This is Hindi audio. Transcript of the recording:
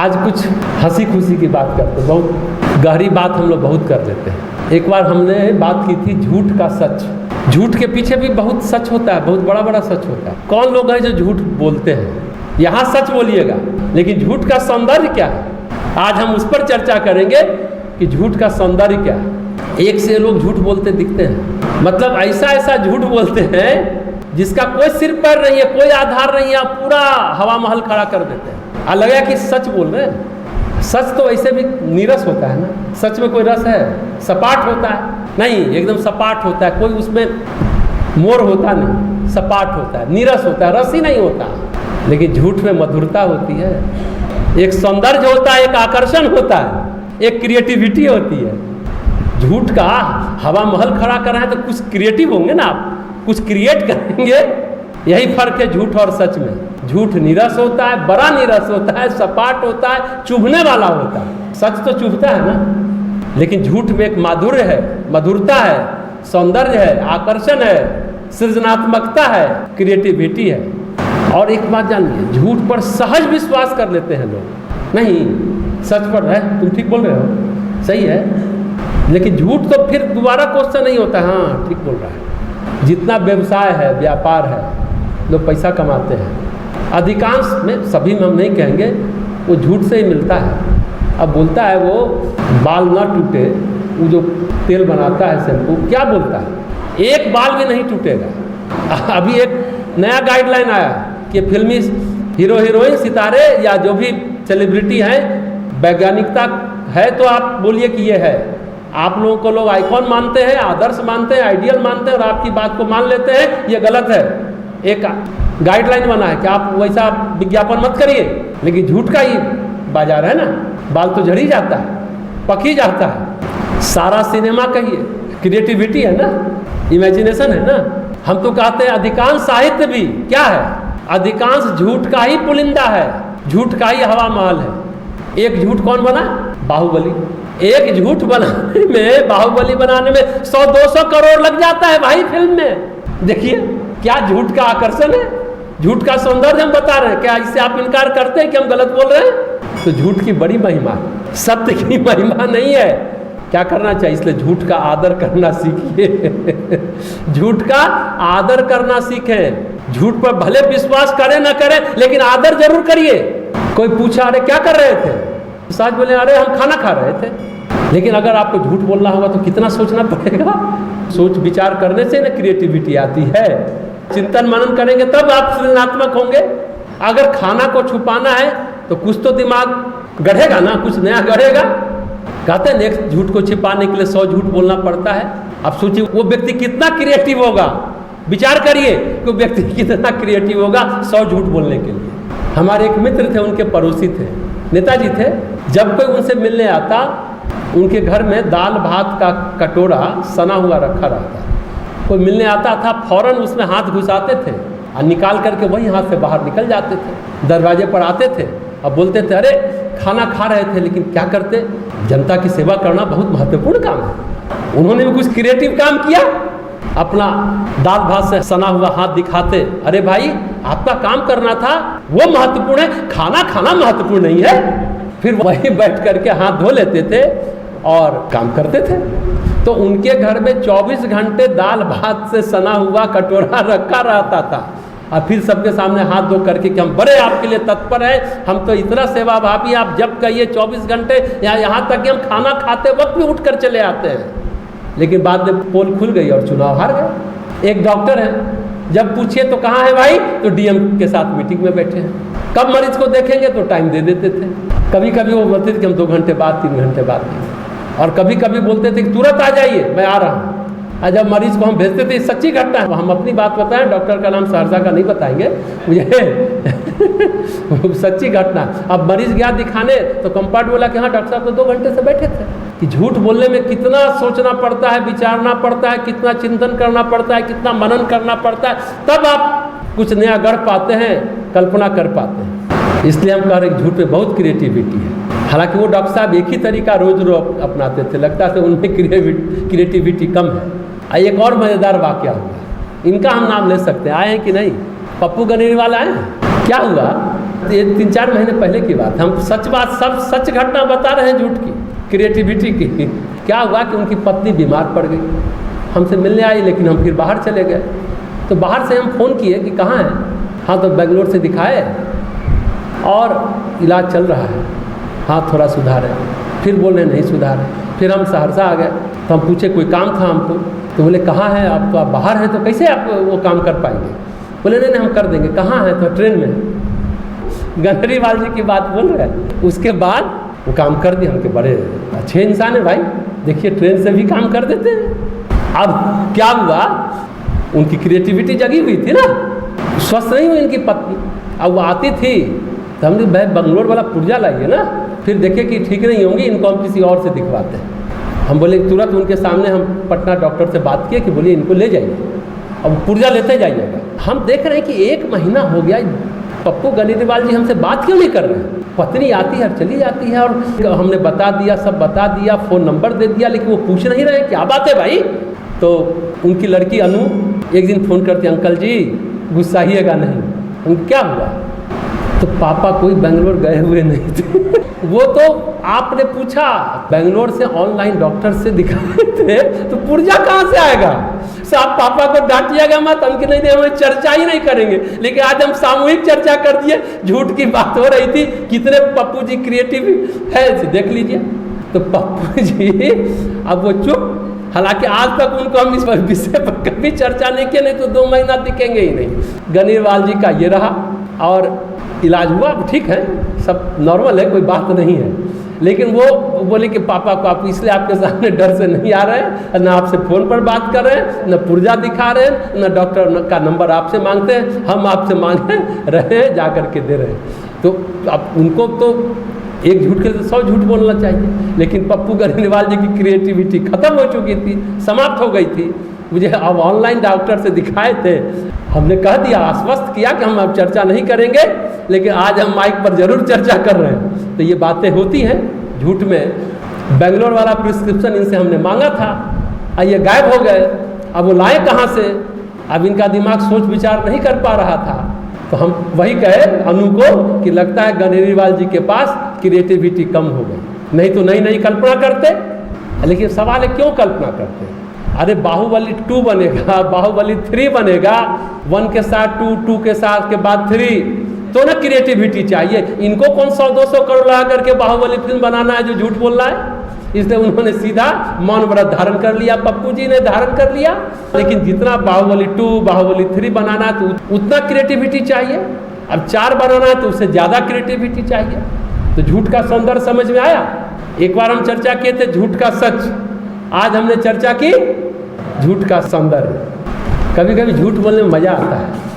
आज कुछ हंसी खुशी की बात करते, बहुत गहरी बात हम लोग बहुत कर देते हैं। एक बार हमने बात की थी झूठ का सच। झूठ के पीछे भी बहुत सच होता है, बहुत बड़ा बड़ा सच होता है। कौन लोग हैं जो झूठ बोलते हैं? यहाँ सच बोलिएगा, लेकिन झूठ का सौंदर्य क्या है? आज हम उस पर चर्चा करेंगे कि झूठ का सौंदर्य क्या है। एक से लोग झूठ बोलते दिखते हैं, मतलब ऐसा ऐसा झूठ बोलते हैं जिसका कोई सिर पैर नहीं है, कोई आधार नहीं है, पूरा हवा महल खड़ा कर देते हैं और लगा कि सच बोल रहे हैं। सच तो ऐसे भी नीरस होता है ना, सच में कोई रस है? सपाट होता है? नहीं, एकदम सपाट होता है, कोई उसमें मोर होता नहीं, सपाट होता है, नीरस होता है, रस ही नहीं होता। लेकिन झूठ में मधुरता होती है, एक सौंदर्य होता है, एक आकर्षण होता है, एक क्रिएटिविटी होती है। झूठ का हवा महल खड़ा कर रहे हैं तो कुछ क्रिएटिव होंगे ना आप, कुछ क्रिएट करेंगे। यही फर्क है झूठ और सच में। झूठ नीरस होता है, बड़ा नीरस होता है, सपाट होता है, चुभने वाला होता है। सच तो चुभता है ना, लेकिन झूठ में एक माधुर्य है, मधुरता है, सौंदर्य है, आकर्षण है, सृजनात्मकता है, क्रिएटिविटी है। और एक बात जानिए, झूठ पर सहज विश्वास कर लेते हैं लोग। नहीं, सच पर है, तुम ठीक बोल रहे हो, सही है, लेकिन झूठ तो फिर दोबारा क्वेश्चन नहीं होता, हाँ ठीक बोल रहा है। जितना व्यवसाय है, व्यापार है, लोग पैसा कमाते हैं, अधिकांश में, सभी में हम नहीं कहेंगे, वो झूठ से ही मिलता है। अब बोलता है वो बाल ना टूटे, वो जो तेल बनाता है शैम्पू, क्या बोलता है? एक बाल भी नहीं टूटेगा। अभी एक नया गाइडलाइन आया कि फिल्मी हीरो हीरोइन, सितारे या जो भी सेलिब्रिटी हैं, वैज्ञानिकता है तो आप बोलिए कि ये है। आप लोगों को लोग आइकॉन मानते हैं, आदर्श मानते हैं, आइडियल मानते हैं और आपकी बात को मान लेते हैं, ये गलत है। एक गाइडलाइन बना है कि आप वैसा विज्ञापन मत करिए, लेकिन झूठ का ही बाजार है ना, बाल तो झड़ ही जाता है, पक ही जाता है। सारा सिनेमा कहिए क्रिएटिविटी है ना, इमेजिनेशन है ना। हम तो कहते हैं अधिकांश साहित्य भी क्या है? अधिकांश झूठ का ही पुलिंदा है, झूठ का ही हवा महल है। एक झूठ कौन बना? बाहुबली। एक झूठ बनाने में, बाहुबली बनाने में 100-200 करोड़ लग जाता है भाई फिल्म में। देखिए क्या झूठ का आकर्षण है, झूठ का सौंदर्य हम बता रहे हैं। क्या इससे आप इनकार करते हैं कि हम गलत बोल रहे हैं? तो झूठ की बड़ी महिमा, सत्य की महिमा नहीं है। क्या करना चाहिए? इसलिए झूठ का आदर करना सीखिए। झूठ का आदर करना सीखें। झूठ पर भले विश्वास करें ना करें, लेकिन आदर जरूर करिए। कोई पूछा अरे क्या कर रहे थे? सच बोले अरे हम खाना खा रहे थे। लेकिन अगर आपको झूठ बोलना होगा तो कितना सोचना पड़ेगा। सोच विचार करने से ना क्रिएटिविटी आती है। चिंतन मनन करेंगे तब आप सृजनात्मक होंगे। अगर खाना को छुपाना है तो कुछ तो दिमाग गढ़ेगा ना, कुछ नया गढ़ेगा। कहते हैं नेक्स्ट झूठ को छिपाने के लिए 100 झूठ बोलना पड़ता है। आप सोचिए वो व्यक्ति कितना क्रिएटिव होगा, विचार करिए कि वो व्यक्ति कितना क्रिएटिव होगा 100 झूठ बोलने के लिए। हमारे एक मित्र थे, उनके पड़ोसी थे, नेताजी थे। जब कोई उनसे मिलने आता, उनके घर में दाल भात का कटोरा सना हुआ रखा रहता। कोई मिलने आता था, फौरन उसमें हाथ घुसाते थे और निकाल करके वही हाथ से बाहर निकल जाते थे। दरवाजे पर आते थे और बोलते थे अरे खाना खा रहे थे, लेकिन क्या करते, जनता की सेवा करना बहुत महत्वपूर्ण काम है। उन्होंने भी कुछ क्रिएटिव काम किया, अपना दाल भात से सना हुआ हाथ दिखाते, अरे भाई आपका काम करना था वो महत्वपूर्ण है, खाना खाना महत्वपूर्ण नहीं है। फिर वहीं बैठ करके हाथ धो लेते थे और काम करते थे। तो उनके घर में 24 घंटे दाल भात से सना हुआ कटोरा रखा रहता था। और फिर सबके सामने हाथ धो करके कि हम बड़े आपके लिए तत्पर हैं, हम तो इतना सेवा भावी, आप जब कहिए 24 घंटे, या यहाँ तक कि हम खाना खाते वक्त भी उठ कर चले आते हैं। लेकिन बाद में पोल खुल गई और चुनाव हार गए। एक डॉक्टर है, जब पूछिए तो कहाँ है भाई, तो डीएम के साथ मीटिंग में बैठे हैं। कब मरीज को देखेंगे तो टाइम दे देते थे। कभी कभी वो बोलते थे कि हम 2 घंटे बाद, 3 घंटे बाद, और कभी कभी बोलते थे कि तुरंत आ जाइए, मैं आ रहा हूँ। और जब मरीज को हम भेजते थे, सच्ची घटना है, हम अपनी बात बताएं, डॉक्टर का नाम सहरसा का नहीं बताएंगे मुझे। सच्ची घटना। अब मरीज गया दिखाने तो कंपाउंड बोला कि हाँ डॉक्टर साहब तो 2 घंटे से बैठे थे। कि झूठ बोलने में कितना सोचना पड़ता है, विचारना पड़ता है, कितना चिंतन करना पड़ता है, कितना मनन करना पड़ता है, तब आप कुछ नया गढ़ पाते हैं, कल्पना कर पाते हैं। इसलिए हम कह रहे हैं झूठ में बहुत क्रिएटिविटी है। हालांकि वो डॉक्टर साहब एक ही तरीका रोज रोज अपनाते थे, लगता था उनमें क्रिएटिविटी कम है। एक और मज़ेदार वाकया हुआ, इनका हम नाम ले सकते हैं, आए हैं कि नहीं? पप्पू गनेरी वाला है। क्या हुआ, ये 3-4 महीने पहले की बात, हम सच बात सब सच घटना बता रहे हैं झूठ की, क्रिएटिविटी की। क्या हुआ कि उनकी पत्नी बीमार पड़ गई, हमसे मिलने आई, लेकिन हम फिर बाहर चले गए। तो बाहर से हम फ़ोन किए कि कहाँ हैं। हाँ, तो बेंगलोर से दिखाए और इलाज चल रहा है, हाँ थोड़ा सुधार है। फिर बोल रहे नहीं सुधार है। फिर हम सहरसा आ गए, तो हम पूछे कोई काम था हमको, तो बोले कहाँ हैं आप, तो आप बाहर हैं, तो कैसे आप वो काम कर पाएंगे। बोले नहीं हम कर देंगे। कहाँ हैं, तो ट्रेन में। गनहरीवाल जी की बात बोल रहे हैं। उसके बाद वो काम कर दिए। हमके बड़े अच्छे इंसान है भाई, देखिए ट्रेन से भी काम कर देते हैं। अब क्या हुआ, उनकी क्रिएटिविटी जगी हुई थी ना, स्वस्थ नहीं हुई इनकी पत्नी। अब वो आती थी तो हमने भाई बंगलोर वाला पुर्जा लाइए ना, फिर देखे कि ठीक नहीं होंगी, इनको हम किसी और से दिखवाते हैं। हम बोले तुरंत उनके सामने हम पटना डॉक्टर से बात किए कि बोलिए इनको ले जाइए, अब पुर्जा लेते जाइएगा। हम देख रहे हैं कि 1 महीना हो गया, पप्पू गनीरीवाल जी हमसे बात क्यों नहीं कर रहे हैं। पत्नी आती है और चली जाती है, और हमने बता दिया, सब बता दिया, फ़ोन नंबर दे दिया, लेकिन वो पूछ नहीं रहे क्या बात है भाई। तो उनकी लड़की अनु एक दिन फ़ोन करती, अंकल जी गुस्साइएगा नहीं। हम क्या हुआ, तो पापा कोई बेंगलोर गए हुए नहीं थे। वो तो आपने पूछा, बेंगलोर से ऑनलाइन डॉक्टर से दिखाए थे, तो पुर्जा कहाँ से आएगा। आप पापा को डांटिएगा मत, हम कि नहीं हमें चर्चा ही नहीं करेंगे। लेकिन आज हम सामूहिक चर्चा कर दिए, झूठ की बात हो रही थी। कितने पप्पू जी क्रिएटिव है, देख लीजिए। तो पप्पू जी अब वो चुप, हालांकि आज तक उनको हम इस विषय पर कभी चर्चा नहीं किए, नहीं तो 2 महीना दिखेंगे ही नहीं। गनीरवाल जी का ये रहा, और इलाज हुआ, ठीक है, सब नॉर्मल है, कोई बात नहीं है। लेकिन वो बोले कि पापा को आप इसलिए आपके सामने डर से नहीं आ रहे हैं, ना आपसे फ़ोन पर बात कर रहे हैं, ना पुर्जा दिखा रहे हैं, ना डॉक्टर का नंबर आपसे मांगते हैं, हम आपसे मांगे रहे हैं, जा कर के दे रहे हैं। तो अब उनको तो एक झूठ के लिए 100 झूठ बोलना चाहिए। लेकिन पप्पू गनीरवाल जी की क्रिएटिविटी ख़त्म हो चुकी थी, समाप्त हो गई थी। मुझे अब ऑनलाइन डॉक्टर से दिखाए थे, हमने कह दिया, आश्वस्त किया कि हम अब चर्चा नहीं करेंगे, लेकिन आज हम माइक पर जरूर चर्चा कर रहे हैं। तो ये बातें होती हैं झूठ में। बेंगलोर वाला प्रिस्क्रिप्शन इनसे हमने मांगा था, और ये गायब हो गए। अब वो लाए कहाँ से, अब इनका दिमाग सोच विचार नहीं कर पा रहा था। तो हम वही कहे अनु को कि लगता है गनीरवाल जी के पास क्रिएटिविटी कम हो गई, नहीं तो नई नई कल्पना करते। लेकिन सवाल है क्यों कल्पना करते। अरे बाहुबली 2 बनेगा, बाहुबली 3 बनेगा, 1 के साथ 2, 2 के साथ के बाद 3, तो ना क्रिएटिविटी चाहिए। इनको कौन 100-200 करोड़ लगा करके बाहुबली फिल्म बनाना है जो झूठ बोल रहा है। इसलिए उन्होंने सीधा मौन व्रत धारण कर लिया, पप्पू जी ने धारण कर लिया। लेकिन जितना बाहुबली 2, बाहुबली 3 बनाना है तो उतना क्रिएटिविटी चाहिए। अब 4 बनाना है तो उससे ज़्यादा क्रिएटिविटी चाहिए। तो झूठ का सौंदर्य समझ में आया। एक बार हम चर्चा किए थे झूठ का सच, आज हमने चर्चा की झूठ का सौंदर्य। कभी कभी झूठ बोलने में मज़ा आता है।